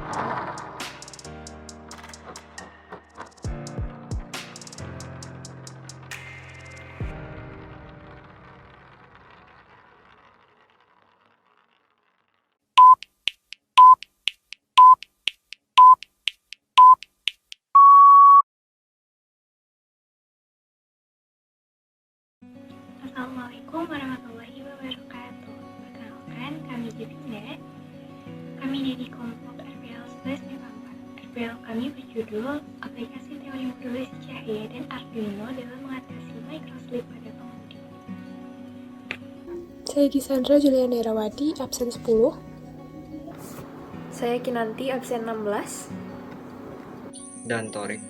Assalamualaikum warahmatullahi wabarakatuh. Perkenalkan, kami Jepinda. Kami dari kelompok RPL 11 MIPA 4. RPL kami berjudul Aplikasi Teori Modulasi Cahaya dan Arduino dalam Mengatasi Microslip pada Pengemudi. Saya Gisandra Juliana Herawati, absen 10. Saya Kinanti, absen 16. Dan Torik.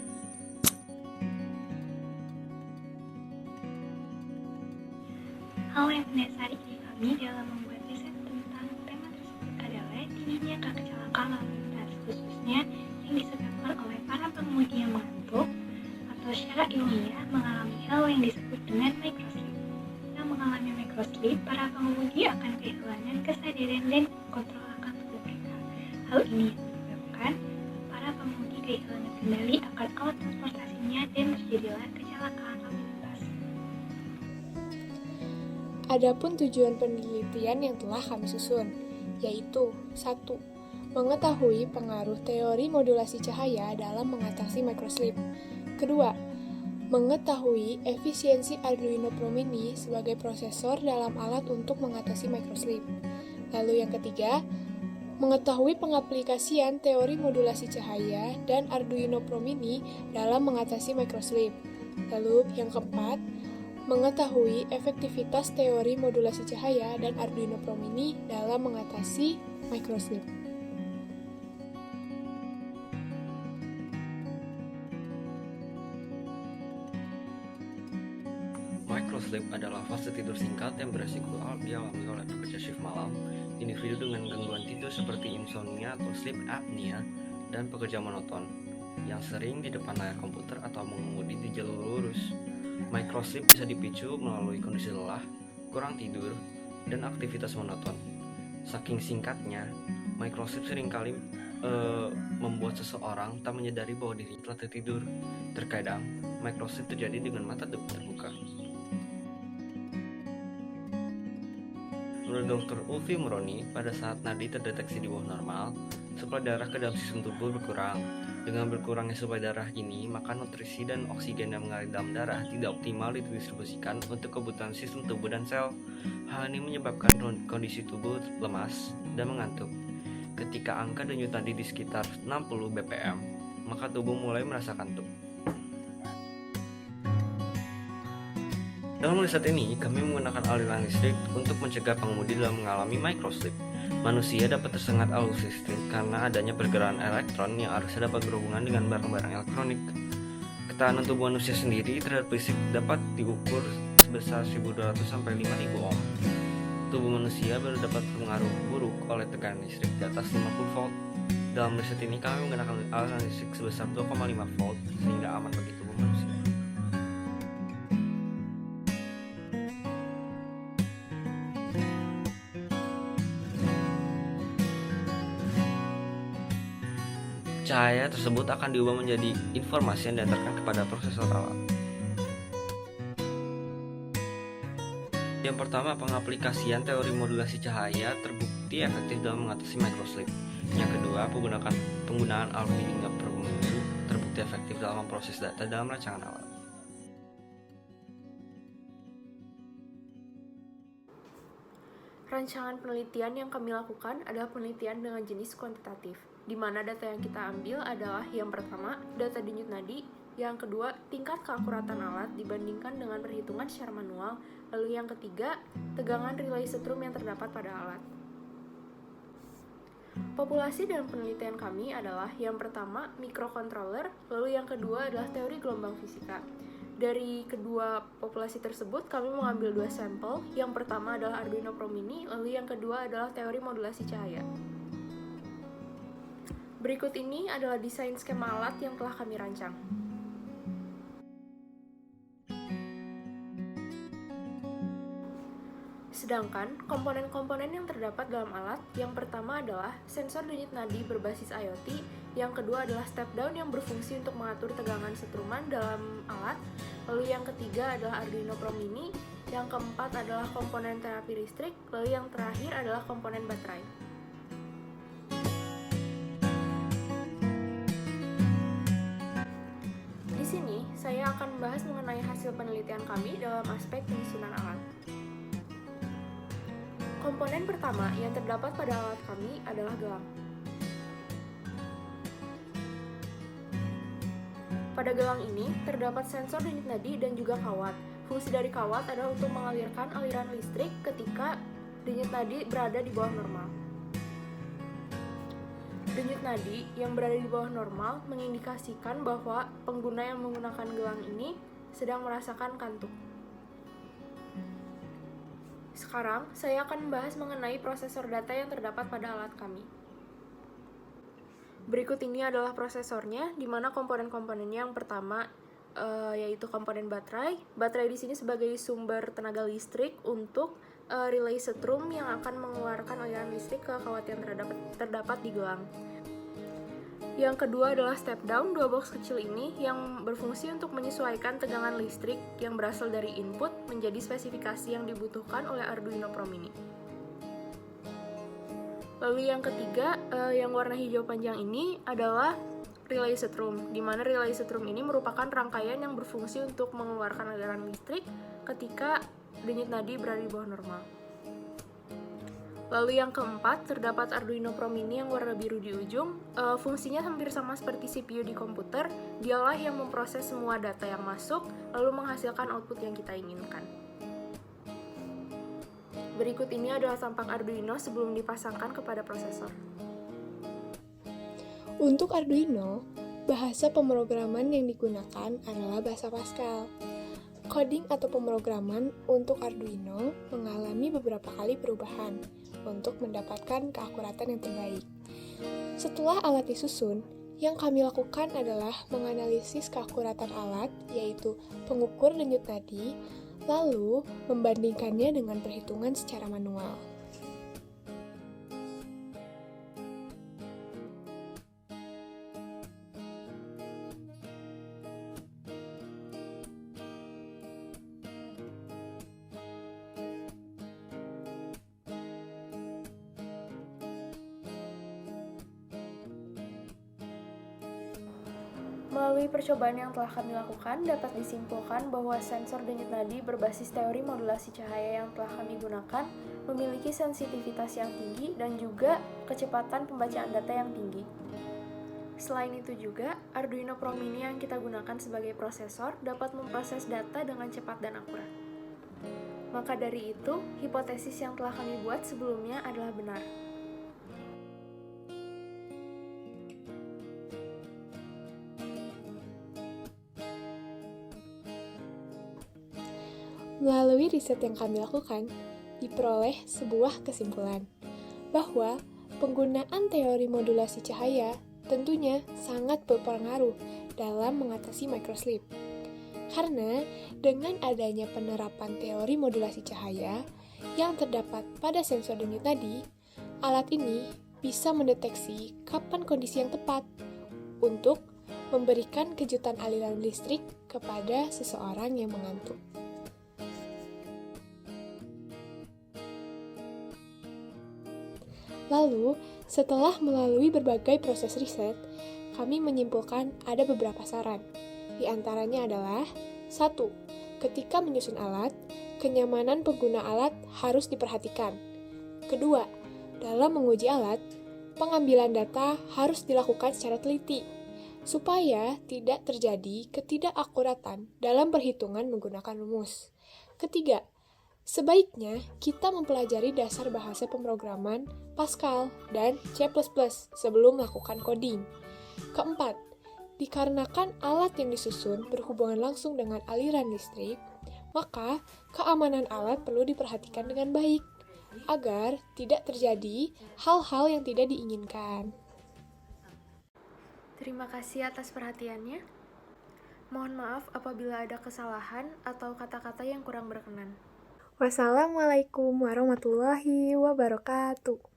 Hal yang mendasari ide kami dalam membuat riset tentang tema tersebut adalah tingginya kecelakaan lalu lintas, khususnya yang disebabkan oleh para pengemudi yang mengantuk atau secara ilmiah mengalami hal yang disebut dengan microslip. Yang mengalami microslip, para pengemudi akan kehilangan kesadaran dan kontrol akan tubuh mereka. Hal ini menyebabkan para pengemudi kehilangan kendali akan alat transportasinya dan terjadilah kecelakaan lalu lintas. Adapun tujuan penelitian yang telah kami susun, yaitu 1. Mengetahui pengaruh teori modulasi cahaya dalam mengatasi microslip. Kedua, mengetahui efisiensi Arduino Pro Mini sebagai prosesor dalam alat untuk mengatasi microslip. Lalu yang ketiga, mengetahui pengaplikasian teori modulasi cahaya dan Arduino Pro Mini dalam mengatasi microslip. Lalu yang keempat, mengetahui efektivitas teori modulasi cahaya dan Arduino Pro Mini dalam mengatasi microslip. Microslip adalah fase tidur singkat yang beresiko dialami oleh pekerja shift malam, individu dengan gangguan tidur seperti insomnia atau sleep apnea, dan pekerja monoton yang sering di depan layar komputer atau mengemudi di jalur lurus. Microslip bisa dipicu melalui kondisi lelah, kurang tidur, dan aktivitas monoton. Saking singkatnya, microslip seringkali membuat seseorang tak menyadari bahwa dirinya telah tertidur. Terkadang, microslip terjadi dengan mata terbuka. Menurut Dr. Ulfi Muroni, pada saat nadi terdeteksi di bawah normal, suplai darah ke dalam sistem tubuh berkurang. Dengan berkurangnya suplai darah ini, maka nutrisi dan oksigen yang mengalir dalam darah tidak optimal didistribusikan untuk kebutuhan sistem tubuh dan sel. Hal ini menyebabkan kondisi tubuh lemas dan mengantuk. Ketika angka denyut nadi di sekitar 60 bpm, maka tubuh mulai merasa kantuk. Dalam riset ini, kami menggunakan aliran listrik untuk mencegah pengemudi dalam mengalami microslip. Manusia dapat tersengat arus listrik karena adanya pergerakan elektron yang harusnya dapat berhubungan dengan barang-barang elektronik. Ketahanan tubuh manusia sendiri terhadap listrik dapat diukur sebesar 1200 sampai 5000 ohm. Tubuh manusia baru dapat terpengaruh buruk oleh tekanan listrik di atas 50 volt. Dalam riset ini kami menggunakan aliran listrik sebesar 2,5 volt sehingga aman bagi tubuh manusia. Cahaya tersebut akan diubah menjadi informasi yang diantarkan kepada prosesor alat. Yang pertama, pengaplikasian teori modulasi cahaya terbukti efektif dalam mengatasi microslip. Yang kedua, penggunaan Arduino Pro Mini terbukti efektif dalam memproses data dalam rancangan alat. Rancangan penelitian yang kami lakukan adalah penelitian dengan jenis kuantitatif, di mana data yang kita ambil adalah yang pertama, data denyut nadi, yang kedua, tingkat keakuratan alat dibandingkan dengan perhitungan secara manual, lalu yang ketiga, tegangan relay setrum yang terdapat pada alat. Populasi dalam penelitian kami adalah yang pertama, microcontroller, lalu yang kedua adalah teori gelombang fisika. Dari kedua populasi tersebut, kami mengambil 2 sampel. Yang pertama adalah Arduino Pro Mini, lalu yang kedua adalah teori modulasi cahaya. Berikut ini adalah desain skema alat yang telah kami rancang. Sedangkan komponen-komponen yang terdapat dalam alat, yang pertama adalah sensor denyut nadi berbasis IoT, yang kedua adalah step down yang berfungsi untuk mengatur tegangan setruman dalam alat, lalu yang ketiga adalah Arduino Pro Mini, yang keempat adalah komponen terapi listrik, lalu yang terakhir adalah komponen baterai. Di sini, saya akan membahas mengenai hasil penelitian kami dalam aspek penyusunan alat. Komponen pertama yang terdapat pada alat kami adalah gelang. Pada gelang ini terdapat sensor denyut nadi dan juga kawat. Fungsi dari kawat adalah untuk mengalirkan aliran listrik ketika denyut nadi berada di bawah normal. Denyut nadi yang berada di bawah normal mengindikasikan bahwa pengguna yang menggunakan gelang ini sedang merasakan kantuk. Sekarang, saya akan membahas mengenai prosesor data yang terdapat pada alat kami. Berikut ini adalah prosesornya, di mana komponen-komponennya yang pertama yaitu komponen baterai. Baterai di sini sebagai sumber tenaga listrik untuk relay setrum yang akan mengeluarkan aliran listrik ke kawat yang terdapat di gelang. Yang kedua adalah step down, dua box kecil ini yang berfungsi untuk menyesuaikan tegangan listrik yang berasal dari input menjadi spesifikasi yang dibutuhkan oleh Arduino Pro Mini. Lalu yang ketiga, yang warna hijau panjang ini adalah relay setrum, di mana relay setrum ini merupakan rangkaian yang berfungsi untuk mengeluarkan aliran listrik ketika denyut nadi berada di bawah normal. Lalu yang keempat, terdapat Arduino Pro Mini yang warna biru di ujung. Fungsinya hampir sama seperti CPU di komputer, dialah yang memproses semua data yang masuk, lalu menghasilkan output yang kita inginkan. Berikut ini adalah tampak Arduino sebelum dipasangkan kepada prosesor. Untuk Arduino, bahasa pemrograman yang digunakan adalah bahasa Pascal. Coding atau pemrograman untuk Arduino mengalami beberapa kali perubahan untuk mendapatkan keakuratan yang terbaik. Setelah alat disusun, yang kami lakukan adalah menganalisis keakuratan alat, yaitu pengukur denyut nadi, lalu membandingkannya dengan perhitungan secara manual. Melalui percobaan yang telah kami lakukan, dapat disimpulkan bahwa sensor denyut nadi berbasis teori modulasi cahaya yang telah kami gunakan memiliki sensitivitas yang tinggi dan juga kecepatan pembacaan data yang tinggi. Selain itu juga, Arduino Pro Mini yang kita gunakan sebagai prosesor dapat memproses data dengan cepat dan akurat. Maka dari itu, hipotesis yang telah kami buat sebelumnya adalah benar. Melalui riset yang kami lakukan, diperoleh sebuah kesimpulan bahwa penggunaan teori modulasi cahaya tentunya sangat berpengaruh dalam mengatasi microslip. Karena dengan adanya penerapan teori modulasi cahaya yang terdapat pada sensor denyut nadi, alat ini bisa mendeteksi kapan kondisi yang tepat untuk memberikan kejutan aliran listrik kepada seseorang yang mengantuk. Lalu, setelah melalui berbagai proses riset, kami menyimpulkan ada beberapa saran. Di antaranya adalah 1. Ketika menyusun alat, kenyamanan pengguna alat harus diperhatikan. Kedua, dalam menguji alat, pengambilan data harus dilakukan secara teliti, supaya tidak terjadi ketidakakuratan dalam perhitungan menggunakan rumus. Ketiga, sebaiknya kita mempelajari dasar bahasa pemrograman Pascal dan C++ sebelum melakukan coding. Keempat, dikarenakan alat yang disusun berhubungan langsung dengan aliran listrik, maka keamanan alat perlu diperhatikan dengan baik, agar tidak terjadi hal-hal yang tidak diinginkan. Terima kasih atas perhatiannya. Mohon maaf apabila ada kesalahan atau kata-kata yang kurang berkenan. Wassalamualaikum warahmatullahi wabarakatuh.